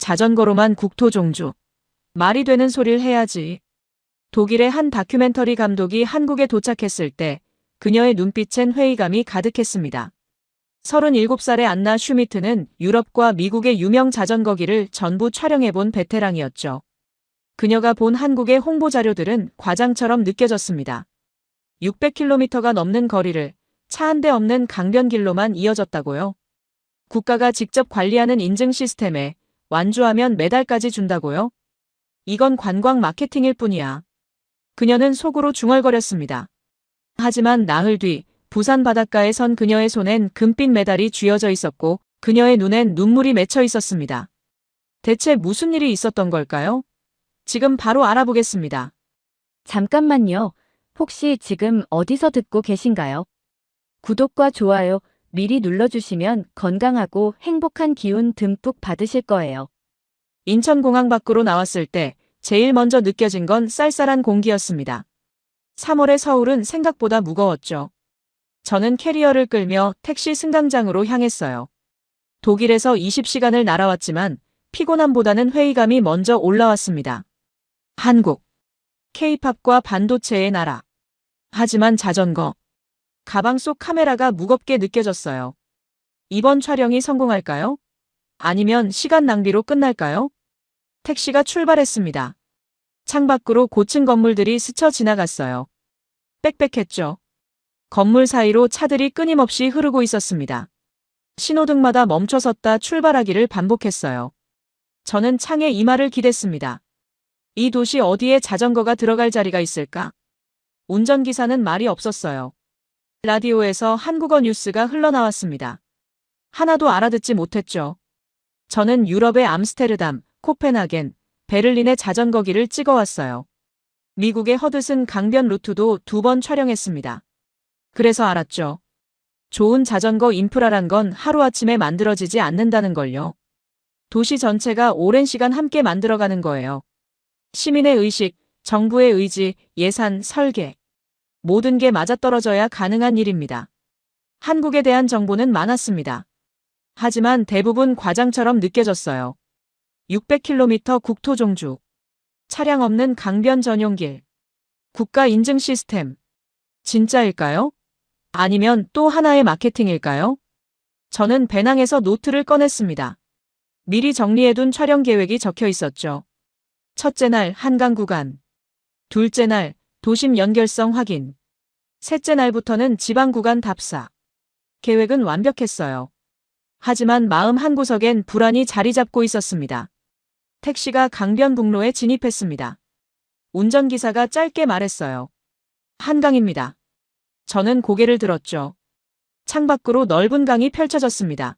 자전거로만 국토 종주. 말이 되는 소리를 해야지. 독일의 한 다큐멘터리 감독이 한국에 도착했을 때 그녀의 눈빛엔 회의감이 가득했습니다. 37살의 안나 슈미트는 유럽과 미국의 유명 자전거기를 전부 촬영해본 베테랑이었죠. 그녀가 본 한국의 홍보 자료들은 과장처럼 느껴졌습니다. 600km가 넘는 거리를 차 한 대 없는 강변길로만 이어졌다고요? 국가가 직접 관리하는 인증 시스템에 완주하면 메달까지 준다고요? 이건 관광 마케팅일 뿐이야. 그녀는 속으로 중얼거렸습니다. 하지만 나흘 뒤 부산 바닷가에 선 그녀의 손엔 금빛 메달이 쥐어져 있었고 그녀의 눈엔 눈물이 맺혀 있었습니다. 대체 무슨 일이 있었던 걸까요? 지금 바로 알아보겠습니다. 잠깐만요. 혹시 지금 어디서 듣고 계신가요? 구독과 좋아요 미리 눌러주시면 건강하고 행복한 기운 듬뿍 받으실 거예요. 인천공항 밖으로 나왔을 때 제일 먼저 느껴진 건 쌀쌀한 공기였습니다. 3월의 서울은 생각보다 무거웠죠. 저는 캐리어를 끌며 택시 승강장으로 향했어요. 독일에서 20시간을 날아왔지만 피곤함보다는 회의감이 먼저 올라왔습니다. 한국. K-팝과 반도체의 나라. 하지만 자전거. 가방 속 카메라가 무겁게 느껴졌어요. 이번 촬영이 성공할까요? 아니면 시간 낭비로 끝날까요? 택시가 출발했습니다. 창밖으로 고층 건물들이 스쳐 지나갔어요. 빽빽했죠. 건물 사이로 차들이 끊임없이 흐르고 있었습니다. 신호등마다 멈춰섰다 출발하기를 반복했어요. 저는 창에 이마를 기댔습니다. 이 도시 어디에 자전거가 들어갈 자리가 있을까? 운전기사는 말이 없었어요. 라디오에서 한국어 뉴스가 흘러나왔습니다. 하나도 알아듣지 못했죠. 저는 유럽의 암스테르담, 코펜하겐, 베를린의 자전거길을 찍어왔어요. 미국의 허드슨 강변 루트도 2번 촬영했습니다. 그래서 알았죠. 좋은 자전거 인프라란 건 하루아침에 만들어지지 않는다는 걸요. 도시 전체가 오랜 시간 함께 만들어가는 거예요. 시민의 의식, 정부의 의지, 예산, 설계. 모든 게 맞아떨어져야 가능한 일입니다. 한국에 대한 정보는 많았습니다. 하지만 대부분 과장처럼 느껴졌어요. 600km 국토 종주. 차량 없는 강변 전용길. 국가 인증 시스템. 진짜일까요? 아니면 또 하나의 마케팅일까요? 저는 배낭에서 노트를 꺼냈습니다. 미리 정리해둔 촬영 계획이 적혀 있었죠. 첫째 날 한강 구간. 둘째 날 도심 연결성 확인. 셋째 날부터는 지방 구간 답사. 계획은 완벽했어요. 하지만 마음 한구석엔 불안이 자리 잡고 있었습니다. 택시가 강변북로에 진입했습니다. 운전기사가 짧게 말했어요. 한강입니다. 저는 고개를 들었죠. 창밖으로 넓은 강이 펼쳐졌습니다.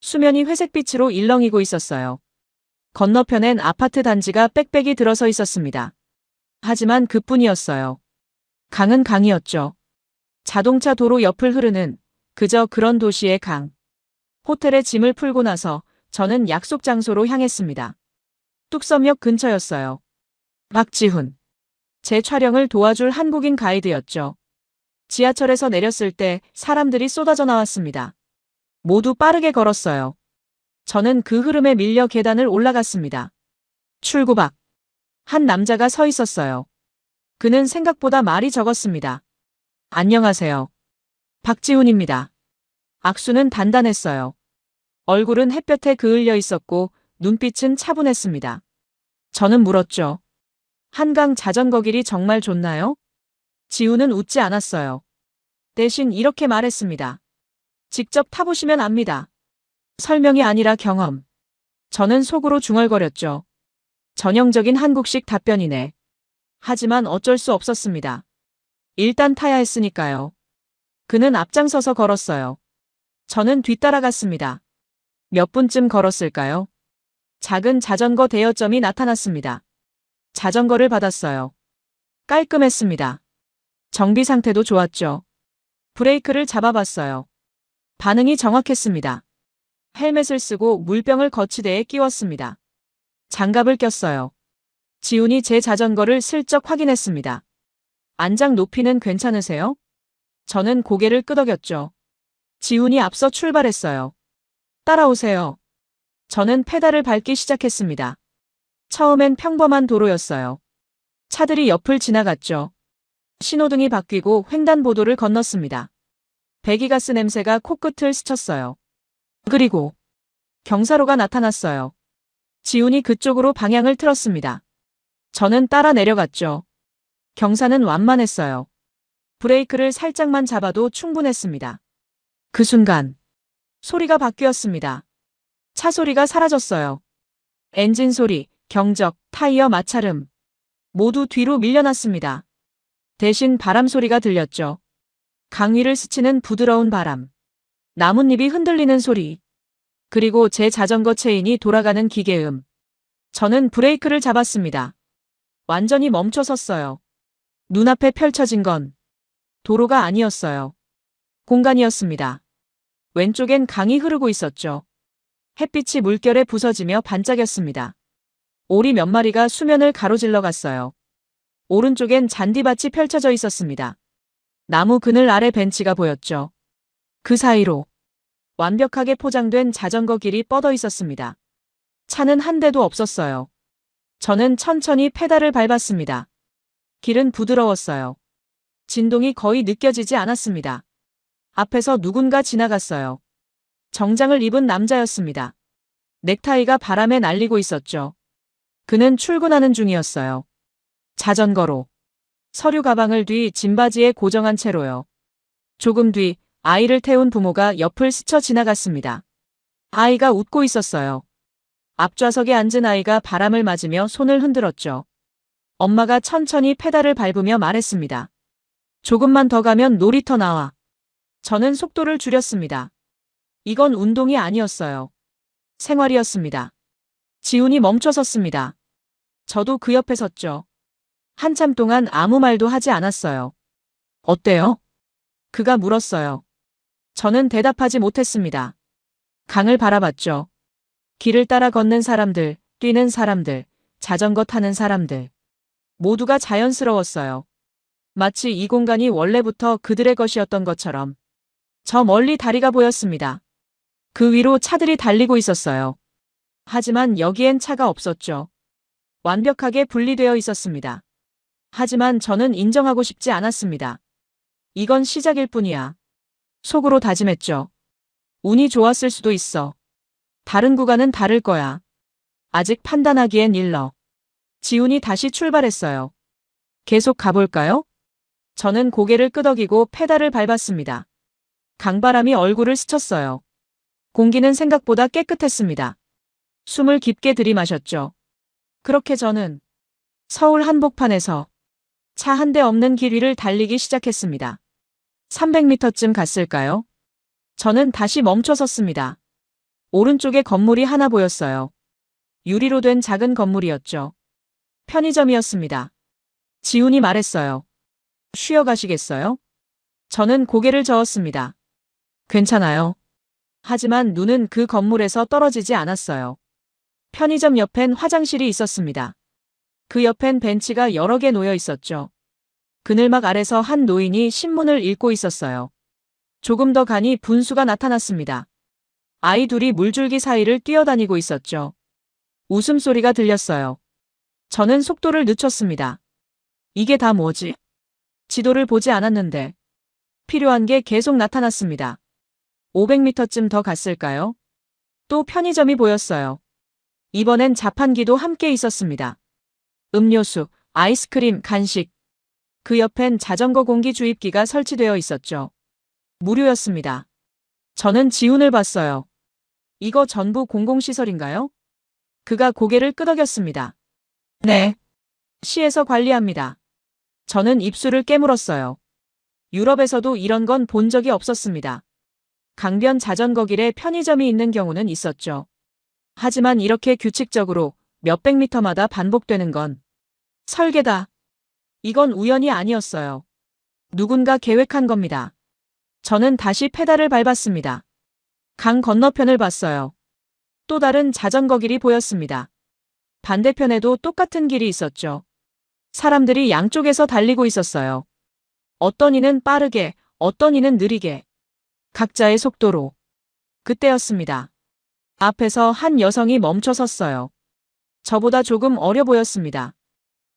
수면이 회색빛으로 일렁이고 있었어요. 건너편엔 아파트 단지가 빽빽이 들어서 있었습니다. 하지만 그뿐이었어요. 강은 강이었죠. 자동차 도로 옆을 흐르는 그저 그런 도시의 강. 호텔에 짐을 풀고 나서 저는 약속 장소로 향했습니다. 뚝섬역 근처였어요. 박지훈. 제 촬영을 도와줄 한국인 가이드였죠. 지하철에서 내렸을 때 사람들이 쏟아져 나왔습니다. 모두 빠르게 걸었어요. 저는 그 흐름에 밀려 계단을 올라갔습니다. 출구 밖. 한 남자가 서 있었어요. 그는 생각보다 말이 적었습니다. 안녕하세요. 박지훈입니다. 악수는 단단했어요. 얼굴은 햇볕에 그을려 있었고 눈빛은 차분했습니다. 저는 물었죠. 한강 자전거길이 정말 좋나요? 지훈은 웃지 않았어요. 대신 이렇게 말했습니다. 직접 타보시면 압니다. 설명이 아니라 경험. 저는 속으로 중얼거렸죠. 전형적인 한국식 답변이네. 하지만 어쩔 수 없었습니다. 일단 타야 했으니까요. 그는 앞장서서 걸었어요. 저는 뒤따라갔습니다. 몇 분쯤 걸었을까요? 작은 자전거 대여점이 나타났습니다. 자전거를 받았어요. 깔끔했습니다. 정비 상태도 좋았죠. 브레이크를 잡아봤어요. 반응이 정확했습니다. 헬멧을 쓰고 물병을 거치대에 끼웠습니다. 장갑을 꼈어요. 지훈이 제 자전거를 슬쩍 확인했습니다. 안장 높이는 괜찮으세요? 저는 고개를 끄덕였죠. 지훈이 앞서 출발했어요. 따라오세요. 저는 페달을 밟기 시작했습니다. 처음엔 평범한 도로였어요. 차들이 옆을 지나갔죠. 신호등이 바뀌고 횡단보도를 건넜습니다. 배기가스 냄새가 코끝을 스쳤어요. 그리고 경사로가 나타났어요. 지훈이 그쪽으로 방향을 틀었습니다. 저는 따라 내려갔죠. 경사는 완만했어요. 브레이크를 살짝만 잡아도 충분했습니다. 그 순간 소리가 바뀌었습니다. 차 소리가 사라졌어요. 엔진 소리, 경적, 타이어 마찰음 모두 뒤로 밀려났습니다. 대신 바람 소리가 들렸죠. 강 위를 스치는 부드러운 바람, 나뭇잎이 흔들리는 소리, 그리고 제 자전거 체인이 돌아가는 기계음. 저는 브레이크를 잡았습니다. 완전히 멈춰 섰어요. 눈앞에 펼쳐진 건 도로가 아니었어요. 공간이었습니다. 왼쪽엔 강이 흐르고 있었죠. 햇빛이 물결에 부서지며 반짝였습니다. 오리 몇 마리가 수면을 가로질러 갔어요. 오른쪽엔 잔디밭이 펼쳐져 있었습니다. 나무 그늘 아래 벤치가 보였죠. 그 사이로 완벽하게 포장된 자전거 길이 뻗어 있었습니다. 차는 한 대도 없었어요. 저는 천천히 페달을 밟았습니다. 길은 부드러웠어요. 진동이 거의 느껴지지 않았습니다. 앞에서 누군가 지나갔어요. 정장을 입은 남자였습니다. 넥타이가 바람에 날리고 있었죠. 그는 출근하는 중이었어요. 자전거로. 서류 가방을 뒤 짐바지에 고정한 채로요. 조금 뒤 아이를 태운 부모가 옆을 스쳐 지나갔습니다. 아이가 웃고 있었어요. 앞좌석에 앉은 아이가 바람을 맞으며 손을 흔들었죠. 엄마가 천천히 페달을 밟으며 말했습니다. 조금만 더 가면 놀이터 나와. 저는 속도를 줄였습니다. 이건 운동이 아니었어요. 생활이었습니다. 지훈이 멈춰 섰습니다. 저도 그 옆에 섰죠. 한참 동안 아무 말도 하지 않았어요. 어때요? 그가 물었어요. 저는 대답하지 못했습니다. 강을 바라봤죠. 길을 따라 걷는 사람들, 뛰는 사람들, 자전거 타는 사람들. 모두가 자연스러웠어요. 마치 이 공간이 원래부터 그들의 것이었던 것처럼. 저 멀리 다리가 보였습니다. 그 위로 차들이 달리고 있었어요. 하지만 여기엔 차가 없었죠. 완벽하게 분리되어 있었습니다. 하지만 저는 인정하고 싶지 않았습니다. 이건 시작일 뿐이야. 속으로 다짐했죠. 운이 좋았을 수도 있어. 다른 구간은 다를 거야. 아직 판단하기엔 일러. 지훈이 다시 출발했어요. 계속 가볼까요? 저는 고개를 끄덕이고 페달을 밟았습니다. 강바람이 얼굴을 스쳤어요. 공기는 생각보다 깨끗했습니다. 숨을 깊게 들이마셨죠. 그렇게 저는 서울 한복판에서 차 한 대 없는 길 위를 달리기 시작했습니다. 300m쯤 갔을까요? 저는 다시 멈춰 섰습니다. 오른쪽에 건물이 하나 보였어요. 유리로 된 작은 건물이었죠. 편의점이었습니다. 지훈이 말했어요. 쉬어 가시겠어요? 저는 고개를 저었습니다. 괜찮아요. 하지만 눈은 그 건물에서 떨어지지 않았어요. 편의점 옆엔 화장실이 있었습니다. 그 옆엔 벤치가 여러 개 놓여 있었죠. 그늘막 아래서 한 노인이 신문을 읽고 있었어요. 조금 더 가니 분수가 나타났습니다. 아이 둘이 물줄기 사이를 뛰어다니고 있었죠. 웃음소리가 들렸어요. 저는 속도를 늦췄습니다. 이게 다 뭐지? 지도를 보지 않았는데 필요한 게 계속 나타났습니다. 500m쯤 더 갔을까요? 또 편의점이 보였어요. 이번엔 자판기도 함께 있었습니다. 음료수, 아이스크림, 간식. 그 옆엔 자전거 공기 주입기가 설치되어 있었죠. 무료였습니다. 저는 지훈을 봤어요. 이거 전부 공공시설인가요? 그가 고개를 끄덕였습니다. 네. 시에서 관리합니다. 저는 입술을 깨물었어요. 유럽에서도 이런 건 본 적이 없었습니다. 강변 자전거 길에 편의점이 있는 경우는 있었죠. 하지만 이렇게 규칙적으로 몇백 미터마다 반복되는 건 설계다. 이건 우연이 아니었어요. 누군가 계획한 겁니다. 저는 다시 페달을 밟았습니다. 강 건너편을 봤어요. 또 다른 자전거 길이 보였습니다. 반대편에도 똑같은 길이 있었죠. 사람들이 양쪽에서 달리고 있었어요. 어떤 이는 빠르게, 어떤 이는 느리게. 각자의 속도로. 그때였습니다. 앞에서 한 여성이 멈춰 섰어요. 저보다 조금 어려 보였습니다.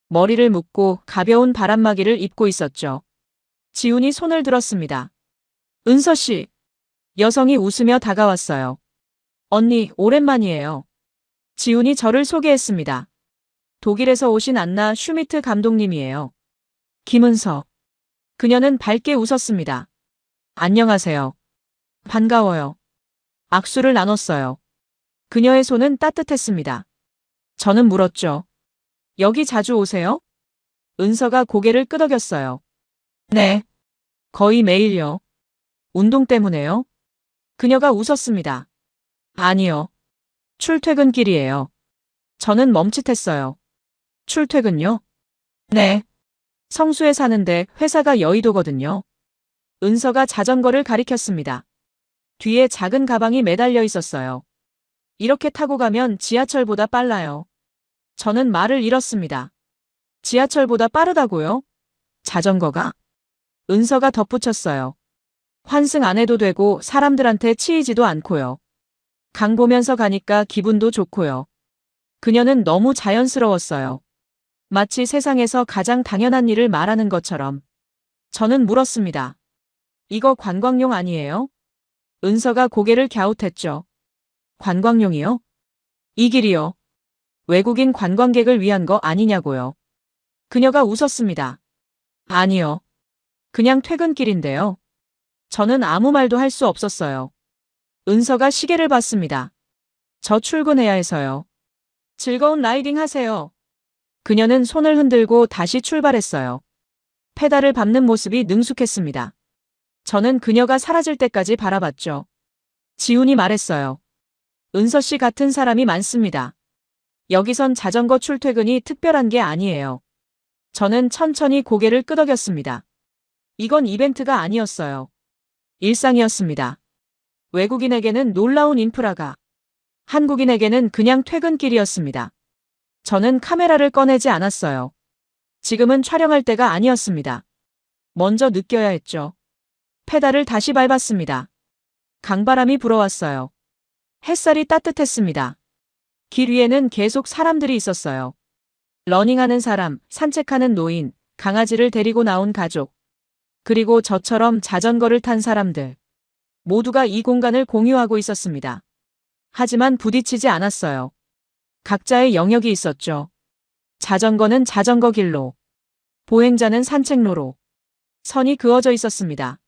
머리를 묶고 가벼운 바람막이를 입고 있었죠. 지훈이 손을 들었습니다. 은서 씨. 여성이 웃으며 다가왔어요. 언니, 오랜만이에요. 지훈이 저를 소개했습니다. 독일에서 오신 안나 슈미트 감독님이에요. 김은서. 그녀는 밝게 웃었습니다. 안녕하세요. 반가워요. 악수를 나눴어요. 그녀의 손은 따뜻했습니다. 저는 물었죠. 여기 자주 오세요? 은서가 고개를 끄덕였어요. 네. 거의 매일요. 운동 때문에요? 그녀가 웃었습니다. 아니요. 출퇴근길이에요. 저는 멈칫했어요. 출퇴근요? 네. 성수에 사는데 회사가 여의도거든요. 은서가 자전거를 가리켰습니다. 뒤에 작은 가방이 매달려 있었어요. 이렇게 타고 가면 지하철보다 빨라요. 저는 말을 잃었습니다. 지하철보다 빠르다고요? 자전거가? 은서가 덧붙였어요. 환승 안 해도 되고 사람들한테 치이지도 않고요. 강 보면서 가니까 기분도 좋고요. 그녀는 너무 자연스러웠어요. 마치 세상에서 가장 당연한 일을 말하는 것처럼. 저는 물었습니다. 이거 관광용 아니에요? 은서가 고개를 갸웃했죠. 관광용이요? 이 길이요. 외국인 관광객을 위한 거 아니냐고요. 그녀가 웃었습니다. 아니요. 그냥 퇴근길인데요. 저는 아무 말도 할 수 없었어요. 은서가 시계를 봤습니다. 저 출근해야 해서요. 즐거운 라이딩 하세요. 그녀는 손을 흔들고 다시 출발했어요. 페달을 밟는 모습이 능숙했습니다. 저는 그녀가 사라질 때까지 바라봤죠. 지훈이 말했어요. 은서 씨 같은 사람이 많습니다. 여기선 자전거 출퇴근이 특별한 게 아니에요. 저는 천천히 고개를 끄덕였습니다. 이건 이벤트가 아니었어요. 일상이었습니다. 외국인에게는 놀라운 인프라가, 한국인에게는 그냥 퇴근길이었습니다. 저는 카메라를 꺼내지 않았어요. 지금은 촬영할 때가 아니었습니다. 먼저 느껴야 했죠. 페달을 다시 밟았습니다. 강바람이 불어왔어요. 햇살이 따뜻했습니다. 길 위에는 계속 사람들이 있었어요. 러닝하는 사람, 산책하는 노인, 강아지를 데리고 나온 가족, 그리고 저처럼 자전거를 탄 사람들. 모두가 이 공간을 공유하고 있었습니다. 하지만 부딪히지 않았어요. 각자의 영역이 있었죠. 자전거는 자전거 길로, 보행자는 산책로로. 선이 그어져 있었습니다.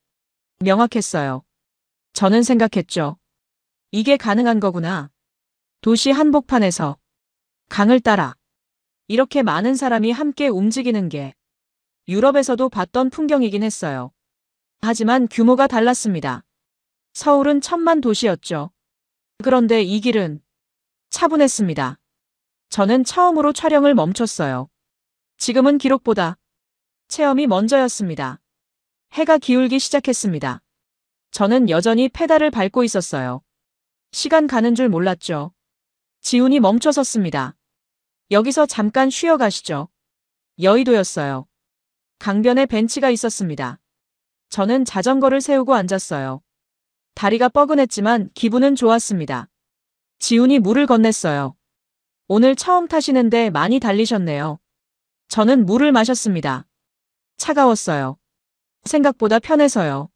명확했어요. 저는 생각했죠. 이게 가능한 거구나. 도시 한복판에서, 강을 따라, 이렇게 많은 사람이 함께 움직이는 게 유럽에서도 봤던 풍경이긴 했어요. 하지만 규모가 달랐습니다. 서울은 1000만 도시였죠. 그런데 이 길은 차분했습니다. 저는 처음으로 촬영을 멈췄어요. 지금은 기록보다 체험이 먼저였습니다. 해가 기울기 시작했습니다. 저는 여전히 페달을 밟고 있었어요. 시간 가는 줄 몰랐죠. 지훈이 멈춰 섰습니다. 여기서 잠깐 쉬어 가시죠. 여의도였어요. 강변에 벤치가 있었습니다. 저는 자전거를 세우고 앉았어요. 다리가 뻐근했지만 기분은 좋았습니다. 지훈이 물을 건넸어요. 오늘 처음 타시는데 많이 달리셨네요. 저는 물을 마셨습니다. 차가웠어요. 생각보다 편해서요.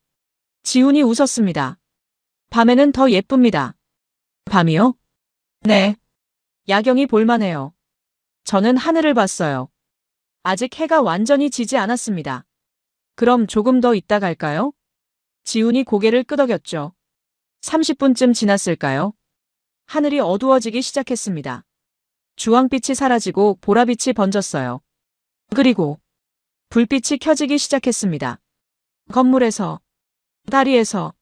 지훈이 웃었습니다. 밤에는 더 예쁩니다. 밤이요? 네. 야경이 볼만해요. 저는 하늘을 봤어요. 아직 해가 완전히 지지 않았습니다. 그럼 조금 더 있다 갈까요? 지훈이 고개를 끄덕였죠. 30분쯤 지났을까요? 하늘이 어두워지기 시작했습니다. 주황빛이 사라지고 보라빛이 번졌어요. 그리고 불빛이 켜지기 시작했습니다. 건물에서, 다리에서,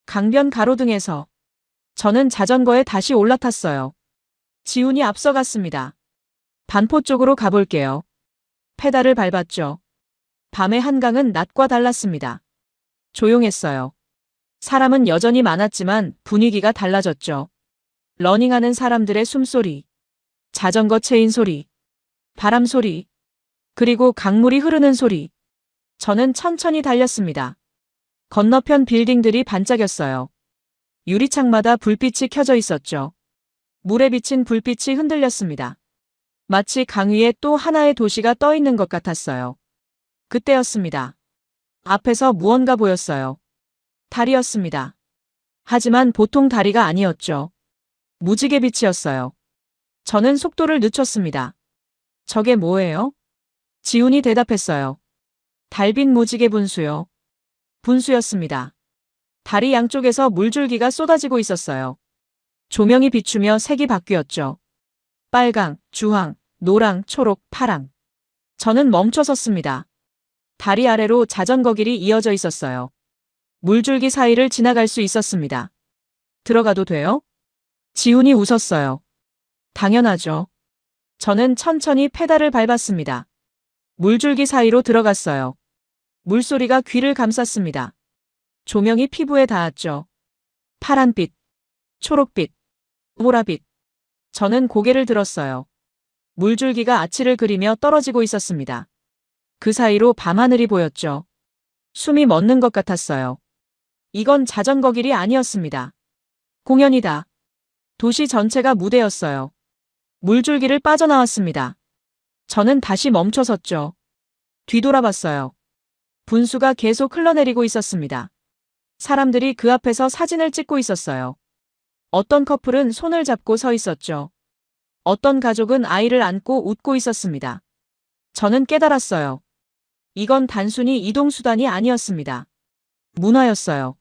강변 가로등에서. 저는 자전거에 다시 올라탔어요. 지훈이 앞서갔습니다. 반포 쪽으로 가볼게요. 페달을 밟았죠. 밤의 한강은 낮과 달랐습니다. 조용했어요. 사람은 여전히 많았지만 분위기가 달라졌죠. 러닝하는 사람들의 숨소리, 자전거 체인 소리, 바람 소리, 그리고 강물이 흐르는 소리. 저는 천천히 달렸습니다. 건너편 빌딩들이 반짝였어요. 유리창마다 불빛이 켜져 있었죠. 물에 비친 불빛이 흔들렸습니다. 마치 강 위에 또 하나의 도시가 떠 있는 것 같았어요. 그때였습니다. 앞에서 무언가 보였어요. 달이었습니다. 하지만 보통 다리가 아니었죠. 무지개 빛이었어요. 저는 속도를 늦췄습니다. 저게 뭐예요? 지훈이 대답했어요. 달빛 무지개 분수요. 분수였습니다. 다리 양쪽에서 물줄기가 쏟아지고 있었어요. 조명이 비추며 색이 바뀌었죠. 빨강, 주황, 노랑, 초록, 파랑. 저는 멈춰 섰습니다. 다리 아래로 자전거 길이 이어져 있었어요. 물줄기 사이를 지나갈 수 있었습니다. 들어가도 돼요? 지훈이 웃었어요. 당연하죠. 저는 천천히 페달을 밟았습니다. 물줄기 사이로 들어갔어요. 물소리가 귀를 감쌌습니다. 조명이 피부에 닿았죠. 파란빛, 초록빛, 보라빛. 저는 고개를 들었어요. 물줄기가 아치를 그리며 떨어지고 있었습니다. 그 사이로 밤하늘이 보였죠. 숨이 멎는 것 같았어요. 이건 자전거 길이 아니었습니다. 공연이다. 도시 전체가 무대였어요. 물줄기를 빠져나왔습니다. 저는 다시 멈춰 섰죠. 뒤돌아봤어요. 분수가 계속 흘러내리고 있었습니다. 사람들이 그 앞에서 사진을 찍고 있었어요. 어떤 커플은 손을 잡고 서 있었죠. 어떤 가족은 아이를 안고 웃고 있었습니다. 저는 깨달았어요. 이건 단순히 이동수단이 아니었습니다. 문화였어요.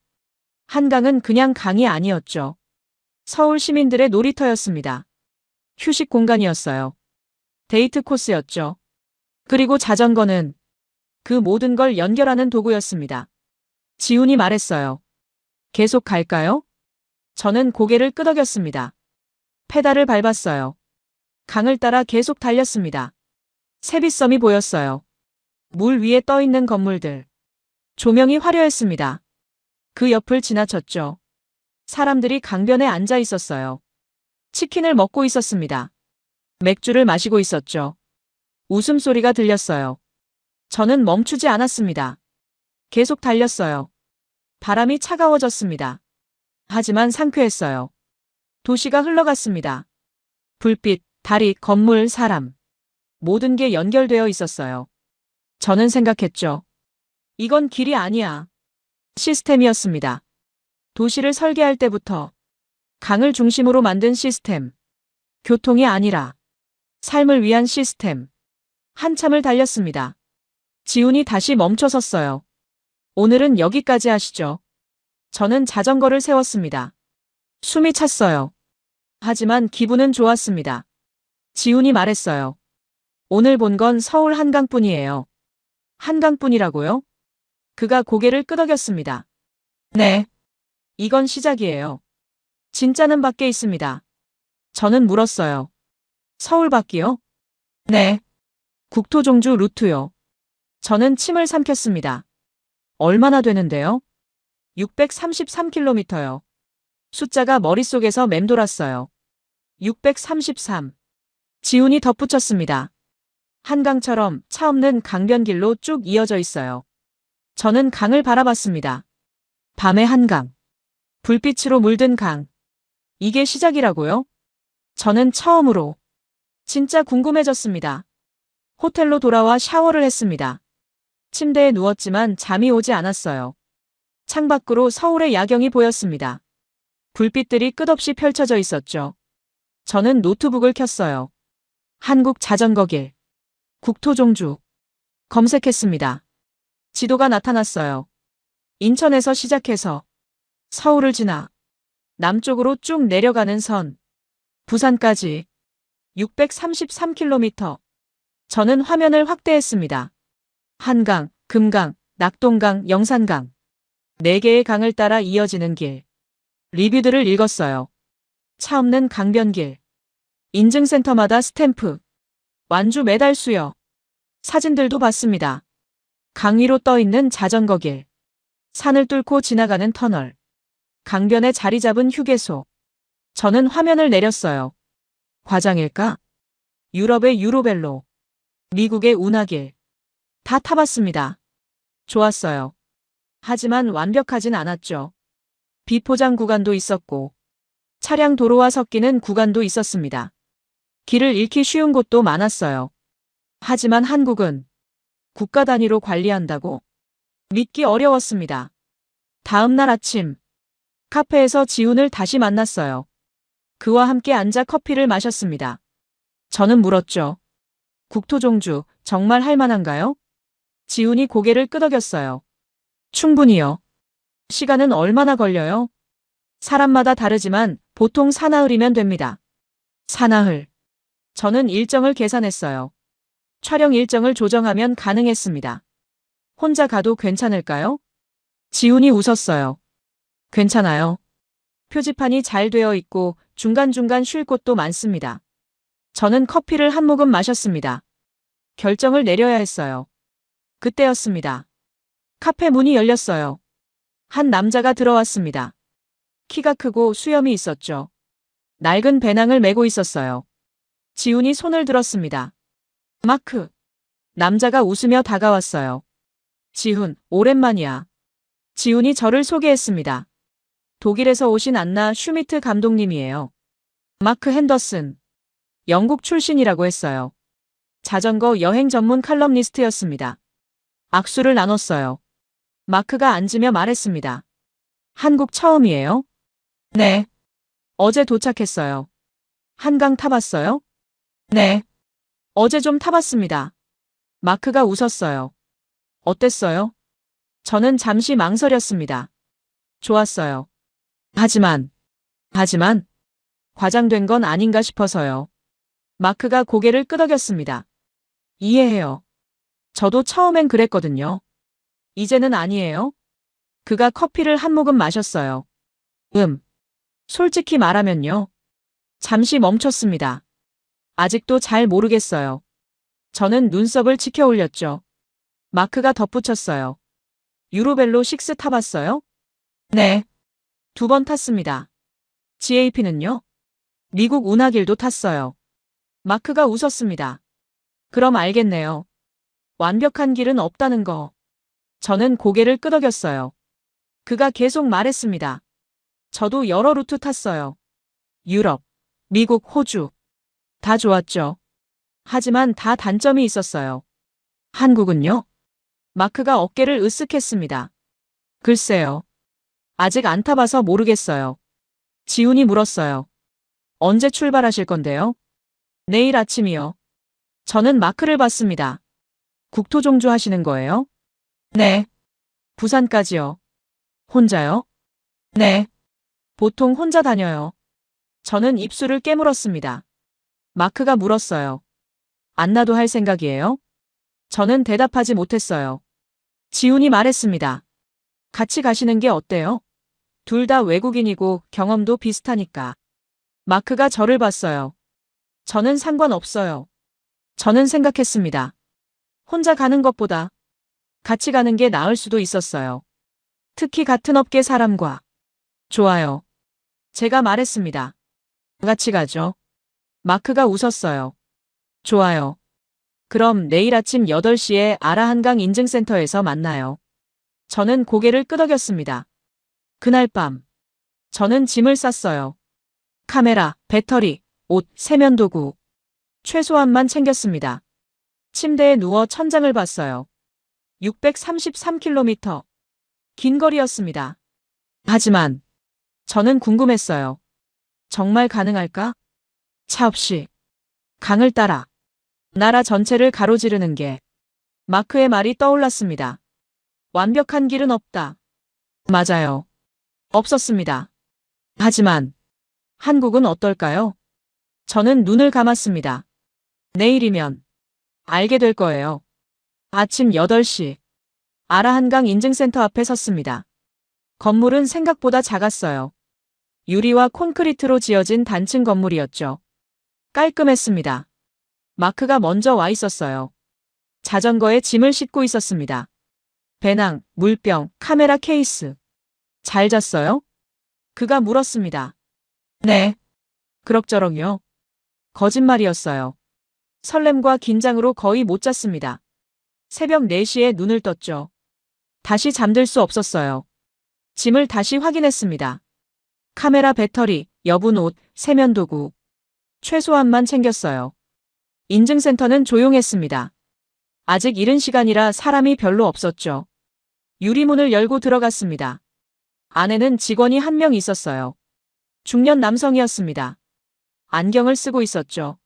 한강은 그냥 강이 아니었죠. 서울 시민들의 놀이터였습니다. 휴식 공간이었어요. 데이트 코스였죠. 그리고 자전거는 그 모든 걸 연결하는 도구였습니다. 지훈이 말했어요. 계속 갈까요? 저는 고개를 끄덕였습니다. 페달을 밟았어요. 강을 따라 계속 달렸습니다. 세빛섬이 보였어요. 물 위에 떠 있는 건물들. 조명이 화려했습니다. 그 옆을 지나쳤죠. 사람들이 강변에 앉아 있었어요. 치킨을 먹고 있었습니다. 맥주를 마시고 있었죠. 웃음소리가 들렸어요. 저는 멈추지 않았습니다. 계속 달렸어요. 바람이 차가워졌습니다. 하지만 상쾌했어요. 도시가 흘러갔습니다. 불빛, 다리, 건물, 사람. 모든 게 연결되어 있었어요. 저는 생각했죠. 이건 길이 아니야. 시스템이었습니다. 도시를 설계할 때부터 강을 중심으로 만든 시스템. 교통이 아니라 삶을 위한 시스템. 한참을 달렸습니다. 지훈이 다시 멈춰 섰어요. 오늘은 여기까지 하시죠. 저는 자전거를 세웠습니다. 숨이 찼어요. 하지만 기분은 좋았습니다. 지훈이 말했어요. 오늘 본 건 서울 한강뿐이에요. 한강뿐이라고요? 그가 고개를 끄덕였습니다. 네. 이건 시작이에요. 진짜는 밖에 있습니다. 저는 물었어요. 서울 밖이요? 네. 국토종주 루트요. 저는 침을 삼켰습니다. 얼마나 되는데요? 633km요. 숫자가 머릿속에서 맴돌았어요. 633. 지훈이 덧붙였습니다. 한강처럼 차 없는 강변길로 쭉 이어져 있어요. 저는 강을 바라봤습니다. 밤의 한강. 불빛으로 물든 강. 이게 시작이라고요? 저는 처음으로 진짜 궁금해졌습니다. 호텔로 돌아와 샤워를 했습니다. 침대에 누웠지만 잠이 오지 않았어요. 창밖으로 서울의 야경이 보였습니다. 불빛들이 끝없이 펼쳐져 있었죠. 저는 노트북을 켰어요. 한국 자전거길. 국토종주. 검색했습니다. 지도가 나타났어요. 인천에서 시작해서 서울을 지나 남쪽으로 쭉 내려가는 선. 부산까지 633km. 저는 화면을 확대했습니다. 한강, 금강, 낙동강, 영산강. 4개의 강을 따라 이어지는 길. 리뷰들을 읽었어요. 차 없는 강변길. 인증센터마다 스탬프. 완주 메달 수여. 사진들도 봤습니다. 강 위로 떠 있는 자전거 길. 산을 뚫고 지나가는 터널. 강변에 자리 잡은 휴게소. 저는 화면을 내렸어요. 과장일까? 유럽의 유로벨로. 미국의 운하길. 다 타봤습니다. 좋았어요. 하지만 완벽하진 않았죠. 비포장 구간도 있었고 차량 도로와 섞이는 구간도 있었습니다. 길을 잃기 쉬운 곳도 많았어요. 하지만 한국은 국가 단위로 관리한다고 믿기 어려웠습니다. 다음 날 아침 카페에서 지훈을 다시 만났어요. 그와 함께 앉아 커피를 마셨습니다. 저는 물었죠. 국토종주 정말 할 만한가요? 지훈이 고개를 끄덕였어요. 충분히요. 시간은 얼마나 걸려요? 사람마다 다르지만 보통 사나흘이면 됩니다. 사나흘. 저는 일정을 계산했어요. 촬영 일정을 조정하면 가능했습니다. 혼자 가도 괜찮을까요? 지훈이 웃었어요. 괜찮아요. 표지판이 잘 되어 있고 중간중간 쉴 곳도 많습니다. 저는 커피를 한 모금 마셨습니다. 결정을 내려야 했어요. 그때였습니다. 카페 문이 열렸어요. 한 남자가 들어왔습니다. 키가 크고 수염이 있었죠. 낡은 배낭을 메고 있었어요. 지훈이 손을 들었습니다. 마크. 남자가 웃으며 다가왔어요. 지훈, 오랜만이야. 지훈이 저를 소개했습니다. 독일에서 오신 안나 슈미트 감독님이에요. 마크 핸더슨. 영국 출신이라고 했어요. 자전거 여행 전문 칼럼니스트였습니다. 악수를 나눴어요. 마크가 앉으며 말했습니다. 한국 처음이에요? 네. 어제 도착했어요. 한강 타봤어요? 네. 어제 좀 타봤습니다. 마크가 웃었어요. 어땠어요? 저는 잠시 망설였습니다. 좋았어요. 하지만, 과장된 건 아닌가 싶어서요. 마크가 고개를 끄덕였습니다. 이해해요. 저도 처음엔 그랬거든요. 이제는 아니에요. 그가 커피를 한 모금 마셨어요. 솔직히 말하면요. 잠시 멈췄습니다. 아직도 잘 모르겠어요. 저는 눈썹을 치켜 올렸죠. 마크가 덧붙였어요. 유로벨로 6 타봤어요? 네. 2번 탔습니다. GAP는요? 미국 운하길도 탔어요. 마크가 웃었습니다. 그럼 알겠네요. 완벽한 길은 없다는 거. 저는 고개를 끄덕였어요. 그가 계속 말했습니다. 저도 여러 루트 탔어요. 유럽, 미국, 호주. 다 좋았죠. 하지만 다 단점이 있었어요. 한국은요? 마크가 어깨를 으쓱했습니다. 글쎄요. 아직 안 타봐서 모르겠어요. 지훈이 물었어요. 언제 출발하실 건데요? 내일 아침이요. 저는 마크를 봤습니다. 국토종주 하시는 거예요? 네. 부산까지요. 혼자요? 네. 보통 혼자 다녀요. 저는 입술을 깨물었습니다. 마크가 물었어요. 안나도 할 생각이에요? 저는 대답하지 못했어요. 지훈이 말했습니다. 같이 가시는 게 어때요? 둘 다 외국인이고 경험도 비슷하니까. 마크가 저를 봤어요. 저는 상관없어요. 저는 생각했습니다. 혼자 가는 것보다 같이 가는 게 나을 수도 있었어요. 특히 같은 업계 사람과. 좋아요. 제가 말했습니다. 같이 가죠. 마크가 웃었어요. 좋아요. 그럼 내일 아침 8시에 아라 한강 인증센터에서 만나요. 저는 고개를 끄덕였습니다. 그날 밤, 저는 짐을 쌌어요. 카메라, 배터리, 옷, 세면도구. 최소한만 챙겼습니다. 침대에 누워 천장을 봤어요. 633km. 긴 거리였습니다. 하지만 저는 궁금했어요. 정말 가능할까? 차 없이 강을 따라 나라 전체를 가로지르는 게 마크의 말이 떠올랐습니다. 완벽한 길은 없다. 맞아요. 없었습니다. 하지만 한국은 어떨까요? 저는 눈을 감았습니다. 내일이면 알게 될 거예요. 아침 8시 아라 한강 인증센터 앞에 섰습니다. 건물은 생각보다 작았어요. 유리와 콘크리트로 지어진 단층 건물이었죠. 깔끔했습니다. 마크가 먼저 와 있었어요. 자전거에 짐을 싣고 있었습니다. 배낭, 물병, 카메라 케이스. 잘 잤어요? 그가 물었습니다. 네. 그럭저럭요. 거짓말이었어요. 설렘과 긴장으로 거의 못 잤습니다. 새벽 4시에 눈을 떴죠. 다시 잠들 수 없었어요. 짐을 다시 확인했습니다. 카메라, 배터리, 여분 옷, 세면도구. 최소한만 챙겼어요. 인증센터는 조용했습니다. 아직 이른 시간이라 사람이 별로 없었죠. 유리문을 열고 들어갔습니다. 안에는 직원이 한 명 있었어요. 중년 남성이었습니다. 안경을 쓰고 있었죠.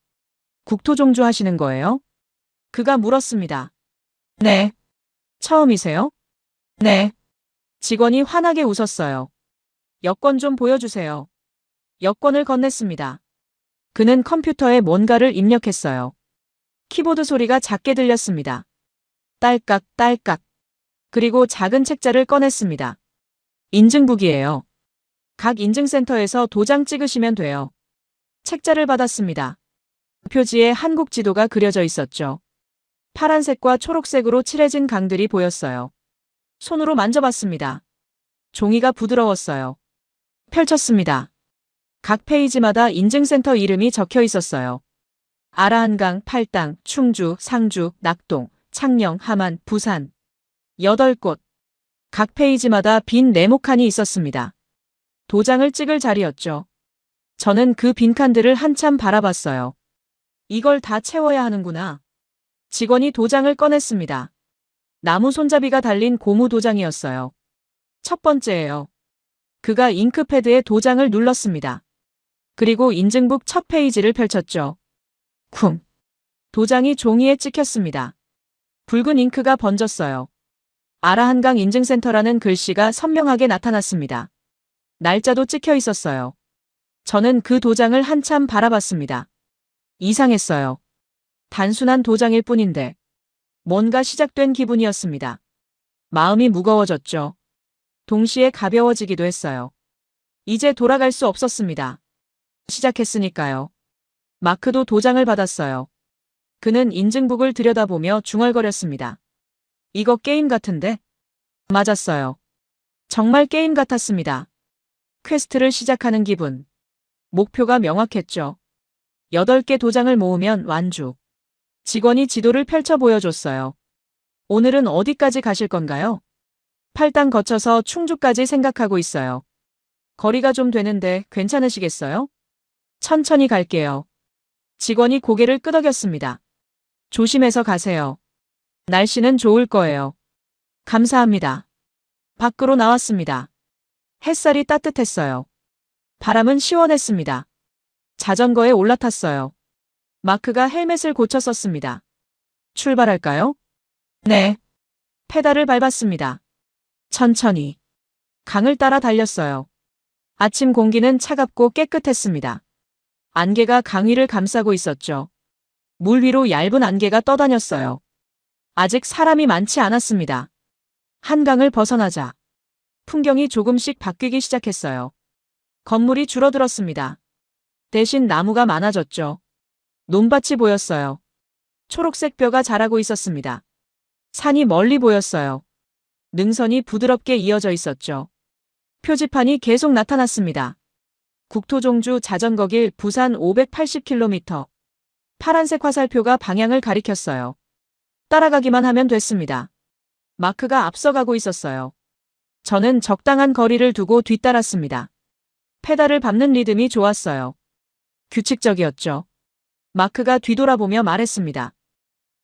국토종주 하시는 거예요? 그가 물었습니다. 네. 처음이세요? 네. 직원이 환하게 웃었어요. 여권 좀 보여주세요. 여권을 건넸습니다. 그는 컴퓨터에 뭔가를 입력했어요. 키보드 소리가 작게 들렸습니다. 딸깍, 딸깍. 그리고 작은 책자를 꺼냈습니다. 인증북이에요. 각 인증센터에서 도장 찍으시면 돼요. 책자를 받았습니다. 표지에 한국 지도가 그려져 있었죠. 파란색과 초록색으로 칠해진 강들이 보였어요. 손으로 만져봤습니다. 종이가 부드러웠어요. 펼쳤습니다. 각 페이지마다 인증센터 이름이 적혀 있었어요. 아라한강, 팔당, 충주, 상주, 낙동, 창녕, 함안, 부산. 8곳. 각 페이지마다 빈 네모칸이 있었습니다. 도장을 찍을 자리였죠. 저는 그 빈칸들을 한참 바라봤어요. 이걸 다 채워야 하는구나. 직원이 도장을 꺼냈습니다. 나무 손잡이가 달린 고무 도장이었어요. 첫 번째예요. 그가 잉크패드에 도장을 눌렀습니다. 그리고 인증북 첫 페이지를 펼쳤죠. 쿵. 도장이 종이에 찍혔습니다. 붉은 잉크가 번졌어요. 아라한강 인증센터라는 글씨가 선명하게 나타났습니다. 날짜도 찍혀 있었어요. 저는 그 도장을 한참 바라봤습니다. 이상했어요. 단순한 도장일 뿐인데 뭔가 시작된 기분이었습니다. 마음이 무거워졌죠. 동시에 가벼워지기도 했어요. 이제 돌아갈 수 없었습니다. 시작했으니까요. 마크도 도장을 받았어요. 그는 인증북을 들여다보며 중얼거렸습니다. 이거 게임 같은데? 맞았어요. 정말 게임 같았습니다. 퀘스트를 시작하는 기분. 목표가 명확했죠. 8개 도장을 모으면 완주. 직원이 지도를 펼쳐 보여줬어요. 오늘은 어디까지 가실 건가요? 팔당 거쳐서 충주까지 생각하고 있어요. 거리가 좀 되는데 괜찮으시겠어요? 천천히 갈게요. 직원이 고개를 끄덕였습니다. 조심해서 가세요. 날씨는 좋을 거예요. 감사합니다. 밖으로 나왔습니다. 햇살이 따뜻했어요. 바람은 시원했습니다. 자전거에 올라탔어요. 마크가 헬멧을 고쳐 썼습니다. 출발할까요? 네. 페달을 밟았습니다. 천천히. 강을 따라 달렸어요. 아침 공기는 차갑고 깨끗했습니다. 안개가 강 위를 감싸고 있었죠. 물 위로 얇은 안개가 떠다녔어요. 아직 사람이 많지 않았습니다. 한강을 벗어나자 풍경이 조금씩 바뀌기 시작했어요. 건물이 줄어들었습니다. 대신 나무가 많아졌죠. 논밭이 보였어요. 초록색 벼가 자라고 있었습니다. 산이 멀리 보였어요. 능선이 부드럽게 이어져 있었죠. 표지판이 계속 나타났습니다. 국토종주 자전거길 부산 580km. 파란색 화살표가 방향을 가리켰어요. 따라가기만 하면 됐습니다. 마크가 앞서가고 있었어요. 저는 적당한 거리를 두고 뒤따랐습니다. 페달을 밟는 리듬이 좋았어요. 규칙적이었죠. 마크가 뒤돌아보며 말했습니다.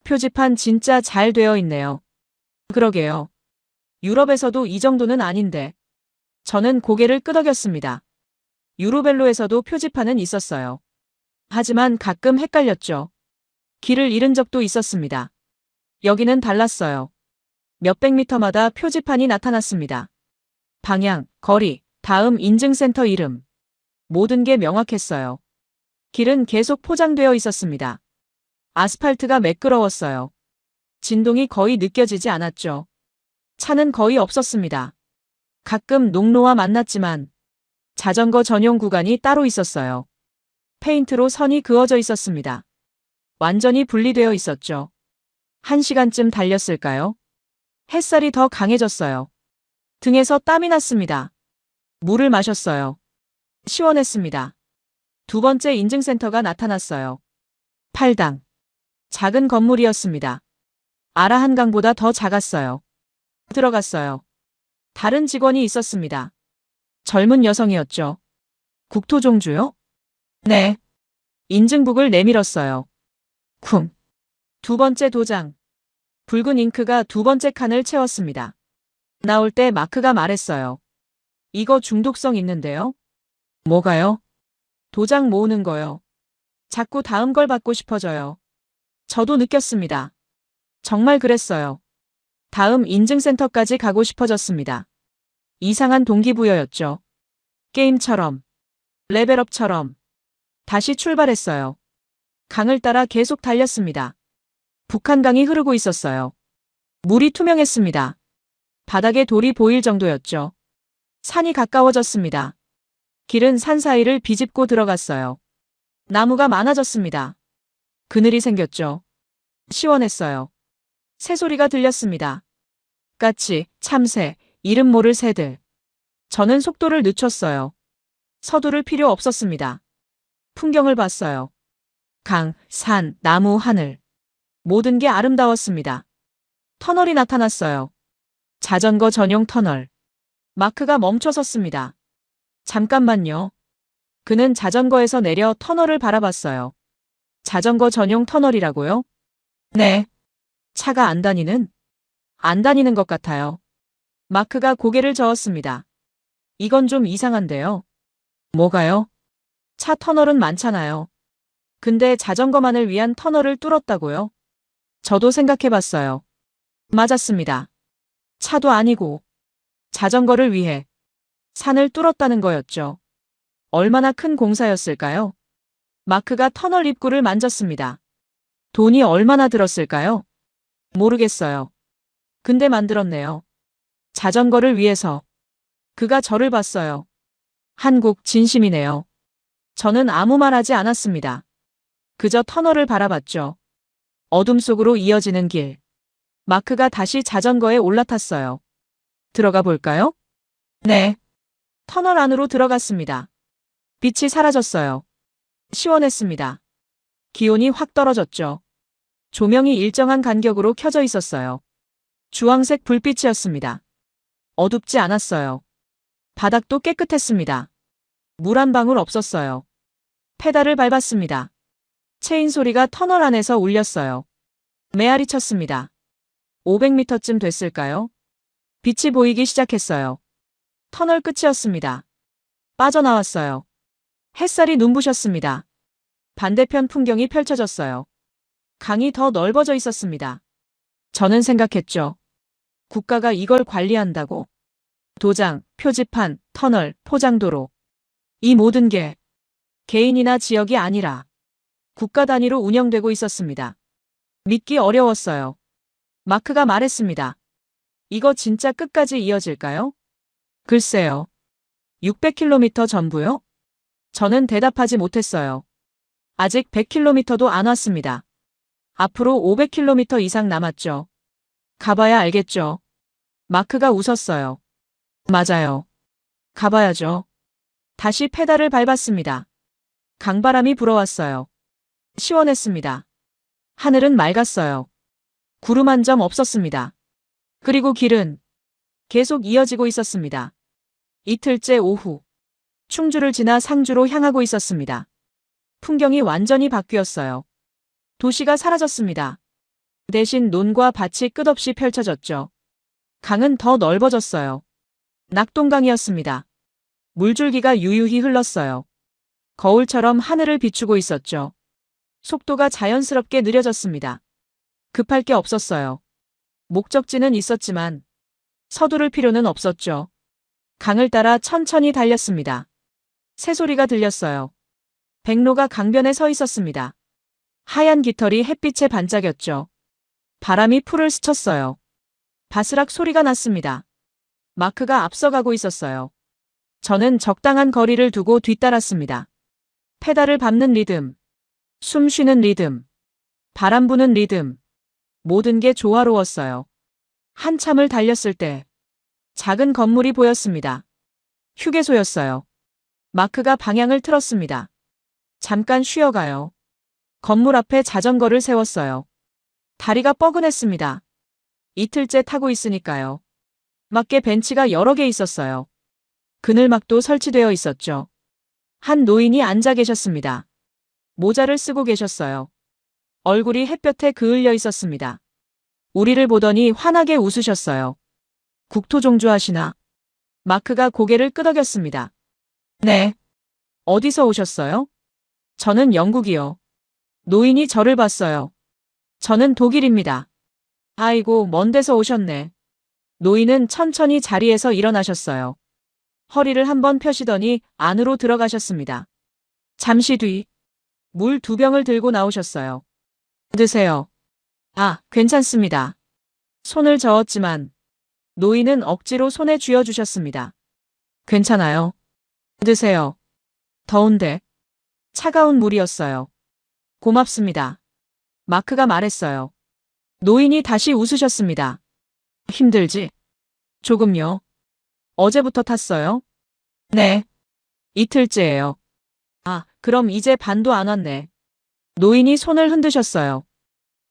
표지판 진짜 잘 되어 있네요. 그러게요. 유럽에서도 이 정도는 아닌데. 저는 고개를 끄덕였습니다. 유로벨로에서도 표지판은 있었어요. 하지만 가끔 헷갈렸죠. 길을 잃은 적도 있었습니다. 여기는 달랐어요. 몇백 미터마다 표지판이 나타났습니다. 방향, 거리, 다음 인증센터 이름. 모든 게 명확했어요. 길은 계속 포장되어 있었습니다. 아스팔트가 매끄러웠어요. 진동이 거의 느껴지지 않았죠. 차는 거의 없었습니다. 가끔 농로와 만났지만 자전거 전용 구간이 따로 있었어요. 페인트로 선이 그어져 있었습니다. 완전히 분리되어 있었죠. 1시간쯤 달렸을까요? 햇살이 더 강해졌어요. 등에서 땀이 났습니다. 물을 마셨어요. 시원했습니다. 두 번째 인증센터가 나타났어요. 팔당. 작은 건물이었습니다. 아라한강보다 더 작았어요. 들어갔어요. 다른 직원이 있었습니다. 젊은 여성이었죠. 국토종주요? 네. 인증북을 내밀었어요. 쿵. 두 번째 도장. 붉은 잉크가 두 번째 칸을 채웠습니다. 나올 때 마크가 말했어요. 이거 중독성 있는데요? 뭐가요? 도장 모으는 거요. 자꾸 다음 걸 받고 싶어져요. 저도 느꼈습니다. 정말 그랬어요. 다음 인증센터까지 가고 싶어졌습니다. 이상한 동기부여였죠. 게임처럼, 레벨업처럼. 다시 출발했어요. 강을 따라 계속 달렸습니다. 북한강이 흐르고 있었어요. 물이 투명했습니다. 바닥에 돌이 보일 정도였죠. 산이 가까워졌습니다. 길은 산 사이를 비집고 들어갔어요. 나무가 많아졌습니다. 그늘이 생겼죠. 시원했어요. 새소리가 들렸습니다. 까치, 참새, 이름 모를 새들. 저는 속도를 늦췄어요. 서두를 필요 없었습니다. 풍경을 봤어요. 강, 산, 나무, 하늘. 모든 게 아름다웠습니다. 터널이 나타났어요. 자전거 전용 터널. 마크가 멈춰 섰습니다. 잠깐만요. 그는 자전거에서 내려 터널을 바라봤어요. 자전거 전용 터널이라고요? 네. 차가 안 다니는? 안 다니는 것 같아요. 마크가 고개를 저었습니다. 이건 좀 이상한데요. 뭐가요? 차 터널은 많잖아요. 근데 자전거만을 위한 터널을 뚫었다고요? 저도 생각해봤어요. 맞았습니다. 차도 아니고 자전거를 위해 산을 뚫었다는 거였죠. 얼마나 큰 공사였을까요? 마크가 터널 입구를 만졌습니다. 돈이 얼마나 들었을까요? 모르겠어요. 근데 만들었네요. 자전거를 위해서. 그가 저를 봤어요. 한국 진심이네요. 저는 아무 말 하지 않았습니다. 그저 터널을 바라봤죠. 어둠 속으로 이어지는 길. 마크가 다시 자전거에 올라탔어요. 들어가 볼까요? 네. 터널 안으로 들어갔습니다. 빛이 사라졌어요. 시원했습니다. 기온이 확 떨어졌죠. 조명이 일정한 간격으로 켜져 있었어요. 주황색 불빛이었습니다. 어둡지 않았어요. 바닥도 깨끗했습니다. 물 한 방울 없었어요. 페달을 밟았습니다. 체인 소리가 터널 안에서 울렸어요. 메아리 쳤습니다. 500m쯤 됐을까요? 빛이 보이기 시작했어요. 터널 끝이었습니다. 빠져나왔어요. 햇살이 눈부셨습니다. 반대편 풍경이 펼쳐졌어요. 강이 더 넓어져 있었습니다. 저는 생각했죠. 국가가 이걸 관리한다고. 도장, 표지판, 터널, 포장도로. 이 모든 게 개인이나 지역이 아니라 국가 단위로 운영되고 있었습니다. 믿기 어려웠어요. 마크가 말했습니다. 이거 진짜 끝까지 이어질까요? 글쎄요. 600km 전부요? 저는 대답하지 못했어요. 아직 100km도 안 왔습니다. 앞으로 500km 이상 남았죠. 가봐야 알겠죠. 마크가 웃었어요. 맞아요. 가봐야죠. 다시 페달을 밟았습니다. 강바람이 불어왔어요. 시원했습니다. 하늘은 맑았어요. 구름 한 점 없었습니다. 그리고 길은 계속 이어지고 있었습니다. 이틀째 오후. 충주를 지나 상주로 향하고 있었습니다. 풍경이 완전히 바뀌었어요. 도시가 사라졌습니다. 대신 논과 밭이 끝없이 펼쳐졌죠. 강은 더 넓어졌어요. 낙동강이었습니다. 물줄기가 유유히 흘렀어요. 거울처럼 하늘을 비추고 있었죠. 속도가 자연스럽게 느려졌습니다. 급할 게 없었어요. 목적지는 있었지만 서두를 필요는 없었죠. 강을 따라 천천히 달렸습니다. 새소리가 들렸어요. 백로가 강변에 서 있었습니다. 하얀 깃털이 햇빛에 반짝였죠. 바람이 풀을 스쳤어요. 바스락 소리가 났습니다. 마크가 앞서가고 있었어요. 저는 적당한 거리를 두고 뒤따랐습니다. 페달을 밟는 리듬, 숨 쉬는 리듬, 바람 부는 리듬, 모든 게 조화로웠어요. 한참을 달렸을 때 작은 건물이 보였습니다. 휴게소였어요. 마크가 방향을 틀었습니다. 잠깐 쉬어가요. 건물 앞에 자전거를 세웠어요. 다리가 뻐근했습니다. 이틀째 타고 있으니까요. 맞게 벤치가 여러 개 있었어요. 그늘막도 설치되어 있었죠. 한 노인이 앉아 계셨습니다. 모자를 쓰고 계셨어요. 얼굴이 햇볕에 그을려 있었습니다. 우리를 보더니 환하게 웃으셨어요. 국토종주 하시나? 마크가 고개를 끄덕였습니다. 네. 어디서 오셨어요? 저는 영국이요. 노인이 저를 봤어요. 저는 독일입니다. 아이고, 먼 데서 오셨네. 노인은 천천히 자리에서 일어나셨어요. 허리를 한번 펴시더니 안으로 들어가셨습니다. 잠시 뒤, 물 2병을 들고 나오셨어요. 드세요. 아, 괜찮습니다. 손을 저었지만 노인은 억지로 손에 쥐어주셨습니다. 괜찮아요. 드세요. 더운데. 차가운 물이었어요. 고맙습니다. 마크가 말했어요. 노인이 다시 웃으셨습니다. 힘들지? 조금요. 어제부터 탔어요? 네. 이틀째예요. 아, 그럼 이제 반도 안 왔네. 노인이 손을 흔드셨어요.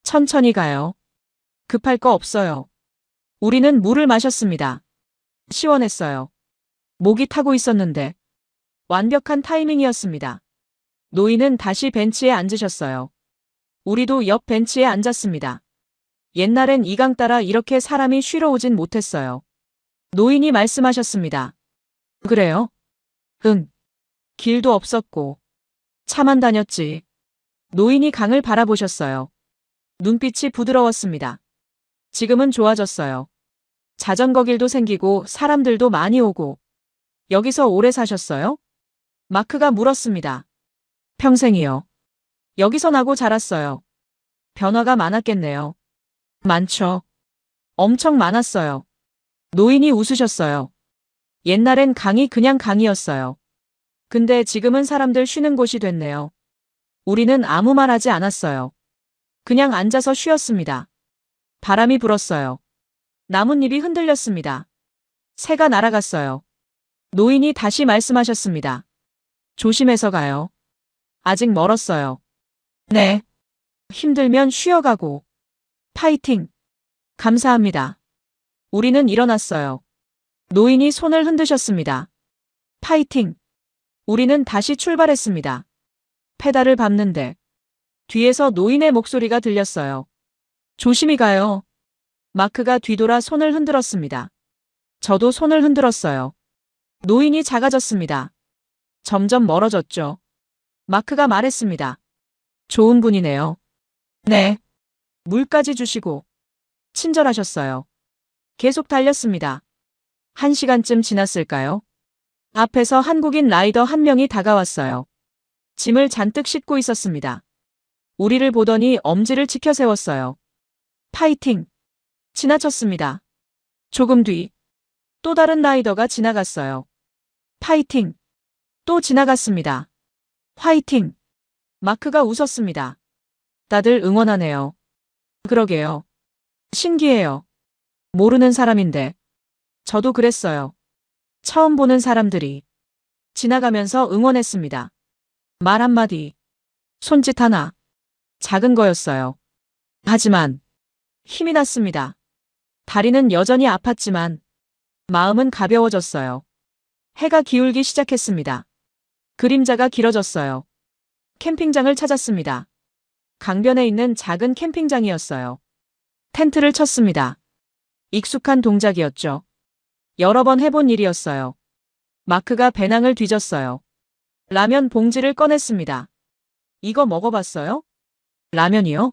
천천히 가요. 급할 거 없어요. 우리는 물을 마셨습니다. 시원했어요. 목이 타고 있었는데 완벽한 타이밍이었습니다. 노인은 다시 벤치에 앉으셨어요. 우리도 옆 벤치에 앉았습니다. 옛날엔 이 강 따라 이렇게 사람이 쉬러 오진 못했어요. 노인이 말씀하셨습니다. 그래요? 응. 길도 없었고 차만 다녔지. 노인이 강을 바라보셨어요. 눈빛이 부드러웠습니다. 지금은 좋아졌어요. 자전거 길도 생기고 사람들도 많이 오고. 여기서 오래 사셨어요? 마크가 물었습니다. 평생이요. 여기서 나고 자랐어요. 변화가 많았겠네요. 많죠. 엄청 많았어요. 노인이 웃으셨어요. 옛날엔 강이 그냥 강이었어요. 근데 지금은 사람들 쉬는 곳이 됐네요. 우리는 아무 말 하지 않았어요. 그냥 앉아서 쉬었습니다. 바람이 불었어요. 나뭇잎이 흔들렸습니다. 새가 날아갔어요. 노인이 다시 말씀하셨습니다. 조심해서 가요. 아직 멀었어요. 네. 힘들면 쉬어가고. 파이팅. 감사합니다. 우리는 일어났어요. 노인이 손을 흔드셨습니다. 파이팅. 우리는 다시 출발했습니다. 페달을 밟는데 뒤에서 노인의 목소리가 들렸어요. 조심히 가요. 마크가 뒤돌아 손을 흔들었습니다. 저도 손을 흔들었어요. 노인이 작아졌습니다. 점점 멀어졌죠. 마크가 말했습니다. 좋은 분이네요. 네. 물까지 주시고 친절하셨어요. 계속 달렸습니다. 1시간쯤 지났을까요? 앞에서 한국인 라이더 한 명이 다가왔어요. 짐을 잔뜩 싣고 있었습니다. 우리를 보더니 엄지를 치켜 세웠어요. 파이팅! 지나쳤습니다. 조금 뒤, 또 다른 라이더가 지나갔어요. 파이팅! 또 지나갔습니다. 화이팅! 마크가 웃었습니다. 다들 응원하네요. 그러게요. 신기해요. 모르는 사람인데. 저도 그랬어요. 처음 보는 사람들이 지나가면서 응원했습니다. 말 한마디, 손짓 하나, 작은 거였어요. 하지만 힘이 났습니다. 다리는 여전히 아팠지만 마음은 가벼워졌어요. 해가 기울기 시작했습니다. 그림자가 길어졌어요. 캠핑장을 찾았습니다. 강변에 있는 작은 캠핑장이었어요. 텐트를 쳤습니다. 익숙한 동작이었죠. 여러 번 해본 일이었어요. 마크가 배낭을 뒤졌어요. 라면 봉지를 꺼냈습니다. 이거 먹어봤어요? 라면이요?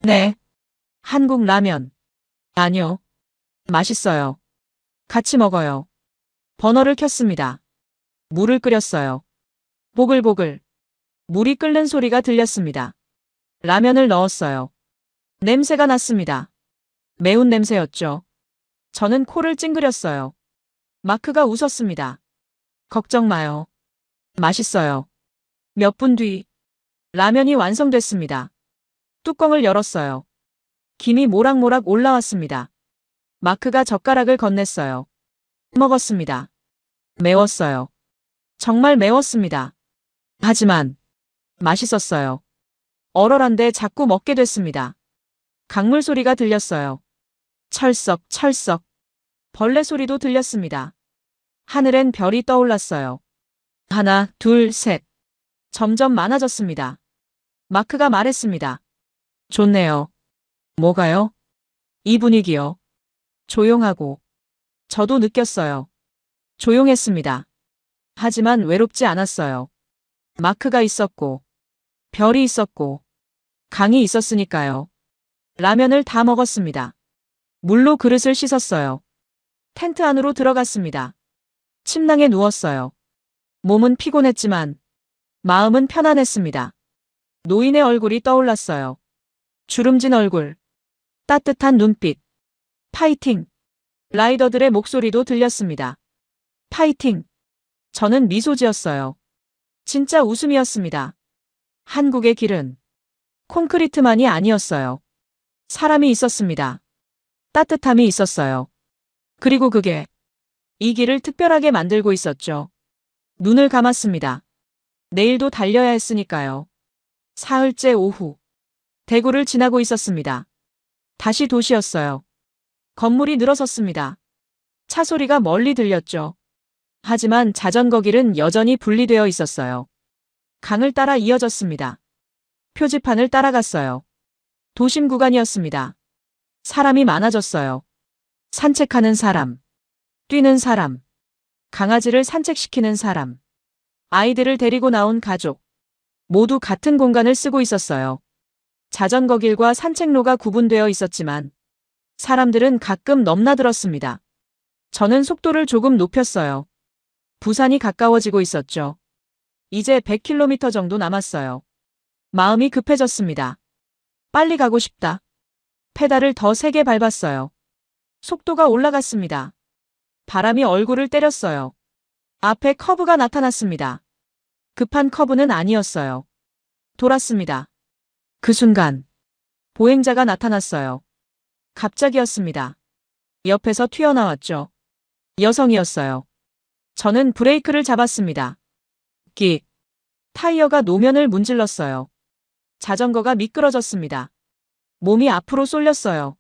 네. 한국 라면. 아니요. 맛있어요. 같이 먹어요. 버너를 켰습니다. 물을 끓였어요. 보글보글. 물이 끓는 소리가 들렸습니다. 라면을 넣었어요. 냄새가 났습니다. 매운 냄새였죠. 저는 코를 찡그렸어요. 마크가 웃었습니다. 걱정 마요. 맛있어요. 몇 분 뒤, 라면이 완성됐습니다. 뚜껑을 열었어요. 김이 모락모락 올라왔습니다. 마크가 젓가락을 건넸어요. 먹었습니다. 매웠어요. 정말 매웠습니다. 하지만 맛있었어요. 얼얼한데 자꾸 먹게 됐습니다. 강물 소리가 들렸어요. 철썩, 철썩. 벌레 소리도 들렸습니다. 하늘엔 별이 떠올랐어요. 하나, 둘, 셋. 점점 많아졌습니다. 마크가 말했습니다. 좋네요. 뭐가요? 이 분위기요. 조용하고. 저도 느꼈어요. 조용했습니다. 하지만 외롭지 않았어요. 마크가 있었고, 별이 있었고, 강이 있었으니까요. 라면을 다 먹었습니다. 물로 그릇을 씻었어요. 텐트 안으로 들어갔습니다. 침낭에 누웠어요. 몸은 피곤했지만 마음은 편안했습니다. 노인의 얼굴이 떠올랐어요. 주름진 얼굴, 따뜻한 눈빛, 파이팅! 라이더들의 목소리도 들렸습니다. 파이팅! 저는 미소 지었어요. 진짜 웃음이었습니다. 한국의 길은 콘크리트만이 아니었어요. 사람이 있었습니다. 따뜻함이 있었어요. 그리고 그게 이 길을 특별하게 만들고 있었죠. 눈을 감았습니다. 내일도 달려야 했으니까요. 사흘째 오후. 대구를 지나고 있었습니다. 다시 도시였어요. 건물이 늘어섰습니다. 차 소리가 멀리 들렸죠. 하지만 자전거 길은 여전히 분리되어 있었어요. 강을 따라 이어졌습니다. 표지판을 따라갔어요. 도심 구간이었습니다. 사람이 많아졌어요. 산책하는 사람, 뛰는 사람, 강아지를 산책시키는 사람, 아이들을 데리고 나온 가족, 모두 같은 공간을 쓰고 있었어요. 자전거 길과 산책로가 구분되어 있었지만 사람들은 가끔 넘나들었습니다. 저는 속도를 조금 높였어요. 부산이 가까워지고 있었죠. 이제 100km 정도 남았어요. 마음이 급해졌습니다. 빨리 가고 싶다. 페달을 더 세게 밟았어요. 속도가 올라갔습니다. 바람이 얼굴을 때렸어요. 앞에 커브가 나타났습니다. 급한 커브는 아니었어요. 돌았습니다. 그 순간 보행자가 나타났어요. 갑자기였습니다. 옆에서 튀어나왔죠. 여성이었어요. 저는 브레이크를 잡았습니다. 끽. 타이어가 노면을 문질렀어요. 자전거가 미끄러졌습니다. 몸이 앞으로 쏠렸어요.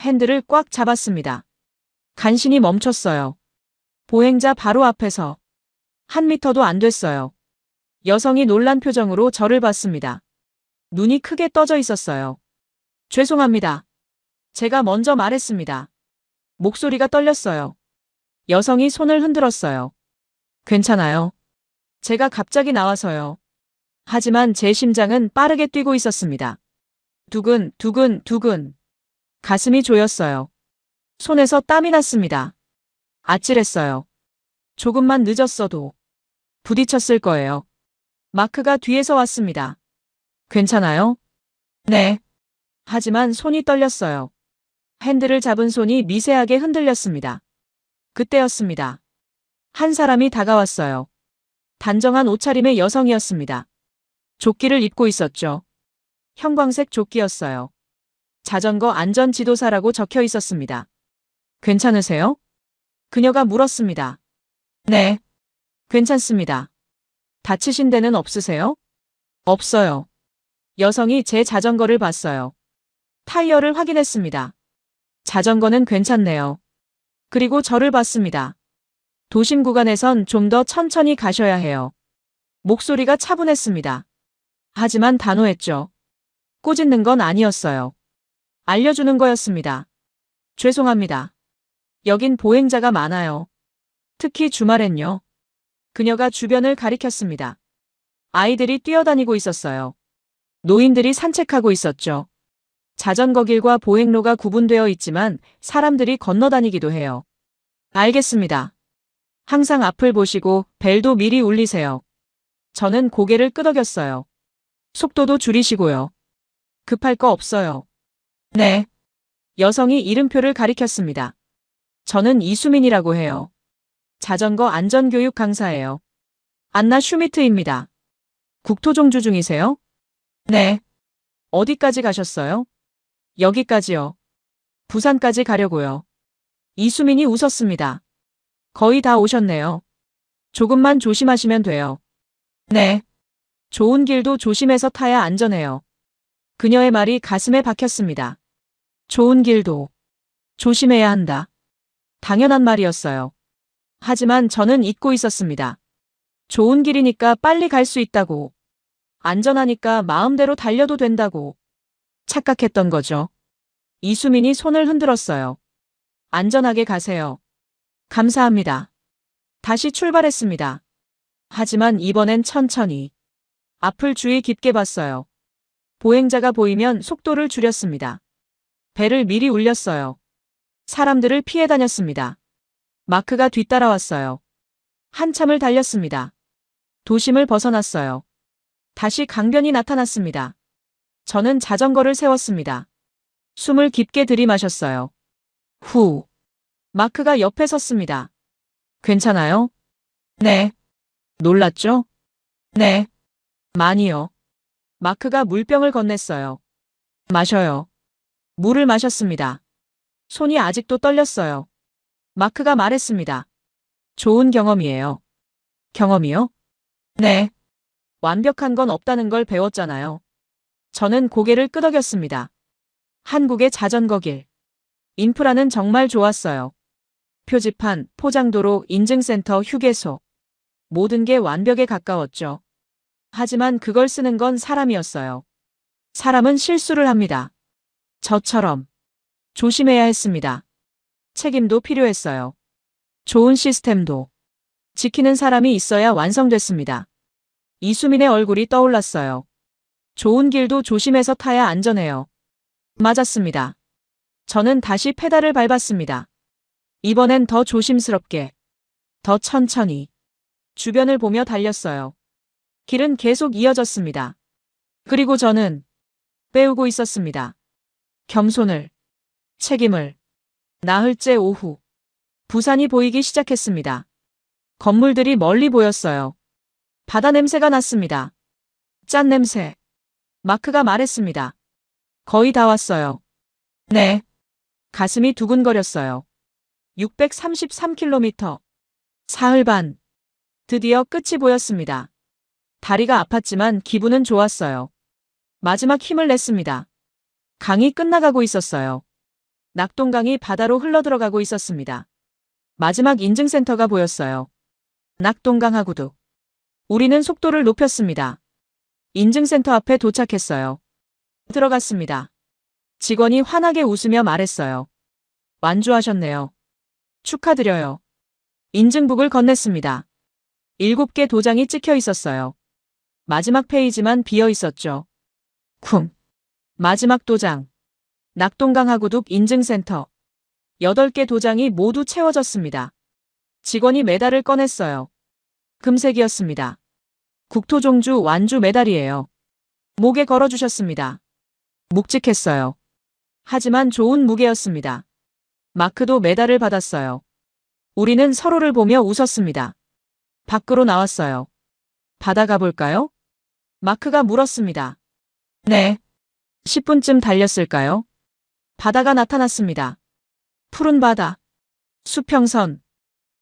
핸들을 꽉 잡았습니다. 간신히 멈췄어요. 보행자 바로 앞에서. 한 미터도 안 됐어요. 여성이 놀란 표정으로 저를 봤습니다. 눈이 크게 떠져 있었어요. 죄송합니다. 제가 먼저 말했습니다. 목소리가 떨렸어요. 여성이 손을 흔들었어요. 괜찮아요. 제가 갑자기 나와서요. 하지만 제 심장은 빠르게 뛰고 있었습니다. 두근, 두근, 두근. 가슴이 조였어요. 손에서 땀이 났습니다. 아찔했어요. 조금만 늦었어도 부딪혔을 거예요. 마크가 뒤에서 왔습니다. 괜찮아요? 네. 하지만 손이 떨렸어요. 핸들을 잡은 손이 미세하게 흔들렸습니다. 그때였습니다. 한 사람이 다가왔어요. 단정한 옷차림의 여성이었습니다. 조끼를 입고 있었죠. 형광색 조끼였어요. 자전거 안전 지도사라고 적혀 있었습니다. 괜찮으세요? 그녀가 물었습니다. 네. 괜찮습니다. 다치신 데는 없으세요? 없어요. 여성이 제 자전거를 봤어요. 타이어를 확인했습니다. 자전거는 괜찮네요. 그리고 저를 봤습니다. 도심 구간에선 좀 더 천천히 가셔야 해요. 목소리가 차분했습니다. 하지만 단호했죠. 꼬짓는 건 아니었어요. 알려주는 거였습니다. 죄송합니다. 여긴 보행자가 많아요. 특히 주말엔요. 그녀가 주변을 가리켰습니다. 아이들이 뛰어다니고 있었어요. 노인들이 산책하고 있었죠. 자전거 길과 보행로가 구분되어 있지만 사람들이 건너다니기도 해요. 알겠습니다. 항상 앞을 보시고 벨도 미리 울리세요. 저는 고개를 끄덕였어요. 속도도 줄이시고요. 급할 거 없어요. 네. 여성이 이름표를 가리켰습니다. 저는 이수민이라고 해요. 자전거 안전교육 강사예요. 안나 슈미트입니다. 국토종주 중이세요? 네. 어디까지 가셨어요? 여기까지요. 부산까지 가려고요. 이수민이 웃었습니다. 거의 다 오셨네요. 조금만 조심하시면 돼요. 네. 좋은 길도 조심해서 타야 안전해요. 그녀의 말이 가슴에 박혔습니다. 좋은 길도 조심해야 한다. 당연한 말이었어요. 하지만 저는 잊고 있었습니다. 좋은 길이니까 빨리 갈 수 있다고. 안전하니까 마음대로 달려도 된다고. 착각했던 거죠. 이수민이 손을 흔들었어요. 안전하게 가세요. 감사합니다. 다시 출발했습니다. 하지만 이번엔 천천히. 앞을 주의 깊게 봤어요. 보행자가 보이면 속도를 줄였습니다. 배를 미리 울렸어요. 사람들을 피해 다녔습니다. 마크가 뒤따라왔어요. 한참을 달렸습니다. 도심을 벗어났어요. 다시 강변이 나타났습니다. 저는 자전거를 세웠습니다. 숨을 깊게 들이마셨어요. 후. 마크가 옆에 섰습니다. 괜찮아요? 네. 놀랐죠? 네. 많이요. 마크가 물병을 건넸어요. 마셔요. 물을 마셨습니다. 손이 아직도 떨렸어요. 마크가 말했습니다. 좋은 경험이에요. 경험이요? 네. 완벽한 건 없다는 걸 배웠잖아요. 저는 고개를 끄덕였습니다. 한국의 자전거길. 인프라는 정말 좋았어요. 표지판, 포장도로, 인증센터, 휴게소. 모든 게 완벽에 가까웠죠. 하지만 그걸 쓰는 건 사람이었어요. 사람은 실수를 합니다. 저처럼. 조심해야 했습니다. 책임도 필요했어요. 좋은 시스템도. 지키는 사람이 있어야 완성됐습니다. 이수민의 얼굴이 떠올랐어요. 좋은 길도 조심해서 타야 안전해요. 맞았습니다. 저는 다시 페달을 밟았습니다. 이번엔 더 조심스럽게. 더 천천히. 주변을 보며 달렸어요. 길은 계속 이어졌습니다. 그리고 저는 배우고 있었습니다. 겸손을. 책임을. 나흘째 오후. 부산이 보이기 시작했습니다. 건물들이 멀리 보였어요. 바다 냄새가 났습니다. 짠 냄새. 마크가 말했습니다. 거의 다 왔어요. 네. 가슴이 두근거렸어요. 633km. 사흘 반. 드디어 끝이 보였습니다. 다리가 아팠지만 기분은 좋았어요. 마지막 힘을 냈습니다. 강이 끝나가고 있었어요. 낙동강이 바다로 흘러들어가고 있었습니다. 마지막 인증센터가 보였어요. 낙동강 하구둑. 우리는 속도를 높였습니다. 인증센터 앞에 도착했어요. 들어갔습니다. 직원이 환하게 웃으며 말했어요. 완주하셨네요. 축하드려요. 인증북을 건넸습니다. 7개 도장이 찍혀 있었어요. 마지막 페이지만 비어 있었죠. 쿵. 마지막 도장. 낙동강 하구둑 인증센터. 8개 도장이 모두 채워졌습니다. 직원이 메달을 꺼냈어요. 금색이었습니다. 국토종주 완주 메달이에요. 목에 걸어주셨습니다. 묵직했어요. 하지만 좋은 무게였습니다. 마크도 메달을 받았어요. 우리는 서로를 보며 웃었습니다. 밖으로 나왔어요. 바다 가볼까요? 마크가 물었습니다. 네. 10분쯤 달렸을까요? 바다가 나타났습니다. 푸른 바다. 수평선.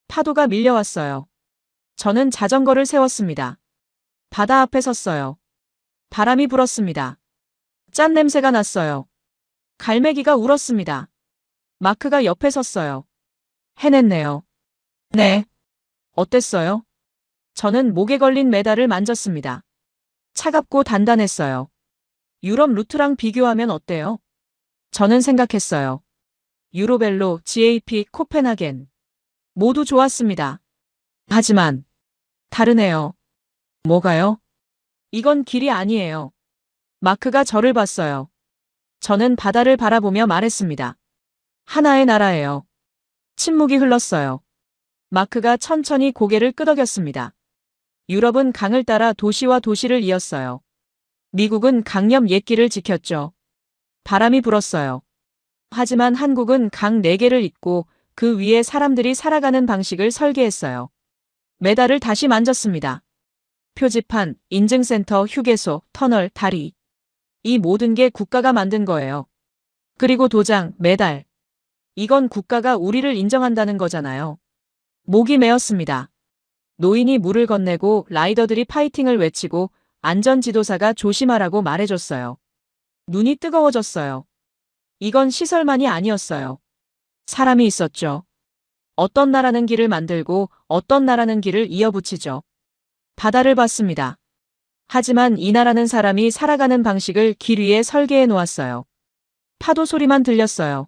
파도가 밀려왔어요. 저는 자전거를 세웠습니다. 바다 앞에 섰어요. 바람이 불었습니다. 짠 냄새가 났어요. 갈매기가 울었습니다. 마크가 옆에 섰어요. 해냈네요. 네. 어땠어요? 저는 목에 걸린 메달을 만졌습니다. 차갑고 단단했어요. 유럽 루트랑 비교하면 어때요? 저는 생각했어요. 유로벨로, GAP, 코펜하겐. 모두 좋았습니다. 하지만 다르네요. 뭐가요? 이건 길이 아니에요. 마크가 저를 봤어요. 저는 바다를 바라보며 말했습니다. 하나의 나라예요. 침묵이 흘렀어요. 마크가 천천히 고개를 끄덕였습니다. 유럽은 강을 따라 도시와 도시를 이었어요. 미국은 강염 옛길을 지켰죠. 바람이 불었어요. 하지만 한국은 강 4개를 잇고 그 위에 사람들이 살아가는 방식을 설계했어요. 메달을 다시 만졌습니다. 표지판, 인증센터, 휴게소, 터널, 다리. 이 모든 게 국가가 만든 거예요. 그리고 도장, 메달. 이건 국가가 우리를 인정한다는 거잖아요. 목이 메었습니다. 노인이 물을 건네고 라이더들이 파이팅을 외치고 안전지도사가 조심하라고 말해줬어요. 눈이 뜨거워졌어요. 이건 시설만이 아니었어요. 사람이 있었죠. 어떤 나라는 길을 만들고 어떤 나라는 길을 이어붙이죠. 바다를 봤습니다. 하지만 이 나라는 사람이 살아가는 방식을 길 위에 설계해 놓았어요. 파도 소리만 들렸어요.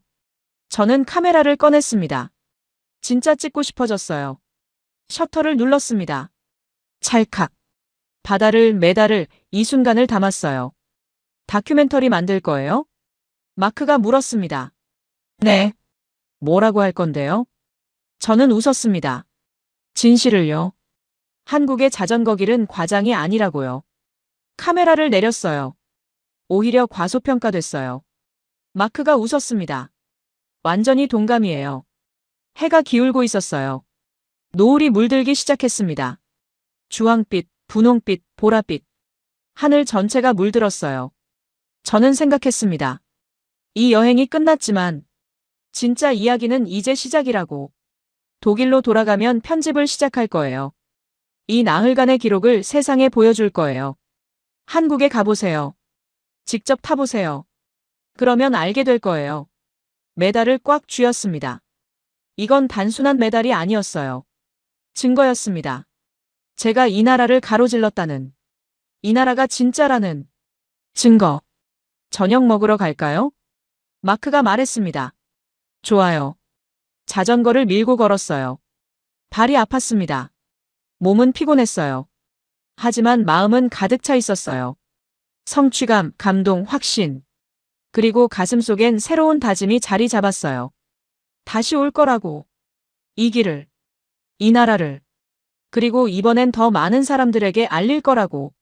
저는 카메라를 꺼냈습니다. 진짜 찍고 싶어졌어요. 셔터를 눌렀습니다. 찰칵. 바다를 메달을 이 순간을 담았어요. 다큐멘터리 만들 거예요? 마크가 물었습니다. 네. 뭐라고 할 건데요? 저는 웃었습니다. 진실을요. 한국의 자전거 길은 과장이 아니라고요. 카메라를 내렸어요. 오히려 과소평가됐어요. 마크가 웃었습니다. 완전히 동감이에요. 해가 기울고 있었어요. 노을이 물들기 시작했습니다. 주황빛, 분홍빛, 보라빛. 하늘 전체가 물들었어요. 저는 생각했습니다. 이 여행이 끝났지만 진짜 이야기는 이제 시작이라고. 독일로 돌아가면 편집을 시작할 거예요. 이 나흘간의 기록을 세상에 보여줄 거예요. 한국에 가보세요. 직접 타보세요. 그러면 알게 될 거예요. 메달을 꽉 쥐었습니다. 이건 단순한 메달이 아니었어요. 증거였습니다. 제가 이 나라를 가로질렀다는, 이 나라가 진짜라는 증거. 저녁 먹으러 갈까요? 마크가 말했습니다. 좋아요. 자전거를 밀고 걸었어요. 발이 아팠습니다. 몸은 피곤했어요. 하지만 마음은 가득 차 있었어요. 성취감, 감동, 확신. 그리고 가슴속엔 새로운 다짐이 자리 잡았어요. 다시 올 거라고. 이 길을, 이 나라를. 그리고 이번엔 더 많은 사람들에게 알릴 거라고.